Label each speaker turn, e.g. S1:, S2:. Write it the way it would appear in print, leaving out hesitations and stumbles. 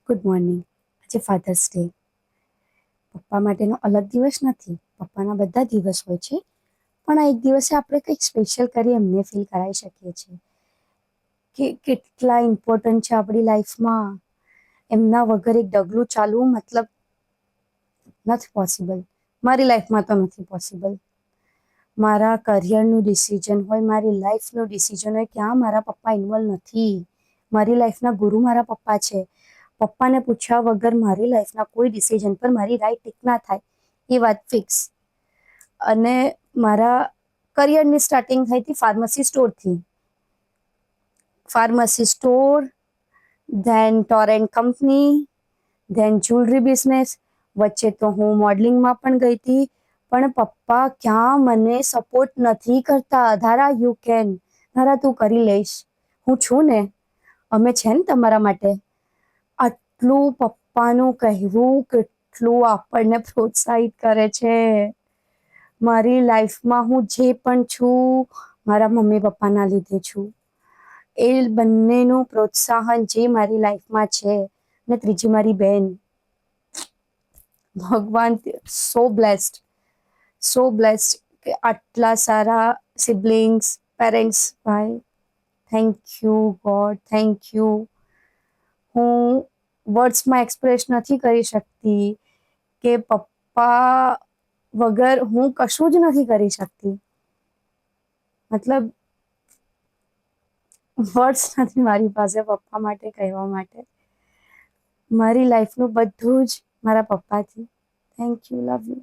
S1: Good morning. આજે fathers day. પપ્પા માટેનો અલગ દિવસ નથી, પપ્પાના બધા દિવસ હોય છે, પણ આ એક દિવસે આપણે કંઈક સ્પેશિયલ કરી એમને ફીલ કરાવી શકીએ છીએ કે કેટલા ઇમ્પોર્ટન્ટ છે આપણી લાઈફમાં. એમના વગર એક ડગલું ચાલવું મતલબ નથી પોસિબલ. મારી લાઈફમાં તો નથી પોસિબલ. મારા કરિયરનું ડિસિઝન હોય, મારી લાઈફનું ડિસિઝન હોય, ક્યાં મારા પપ્પા ઇન્વોલ્વ નથી. મારી લાઈફના ગુરુ મારા પપ્પા છે. પપ્પાને પૂછ્યા વગર મારી લાઈફના કોઈ ડિસિઝન પર મારી રાઈટ ટીક ના થાય, એ વાત ફિક્સ. અને મારા કરિયરની સ્ટાર્ટિંગ થઈ હતી ફાર્મસી સ્ટોરથી. Pharmacy store, then Torrent company, then jewellery business. વચ્ચે તો હું મોડલિંગમાં પણ ગઈ હતી, પણ પપ્પા ક્યાં મને સપોર્ટ નથી કરતા. ધારા યુ કેન, ધારા તું કરી લઈશ, હું છું ને, અમે છે ને તમારા માટે. આટલું પપ્પાનું કહેવું કેટલું આપણને પ્રોત્સાહિત કરે છે. મારી લાઈફમાં હું જે પણ છું, મારા મમ્મી પપ્પાના લીધે છું. એ બંનેનું પ્રોત્સાહન જે મારી લાઈફમાં છે, ને ત્રીજી મારી બેન. ભગવાન, સો બ્લેસ્ડ, સો બ્લેસ્ડ કે આટલા સારા સિબ્લિંગ્સ, પેરેન્ટ્સ. ભાઈ, thank you God, thank you. હું વર્ડ્સમાં એક્સપ્રેસ નથી કરી શકતી કે પપ્પા વગર હું કશું જ નથી કરી શકતી. મતલબ વર્ડ્સ નથી મારી પાસે પપ્પા માટે કહેવા માટે. મારી લાઈફનું બધું જ મારા પપ્પાથી. Thank you, love you.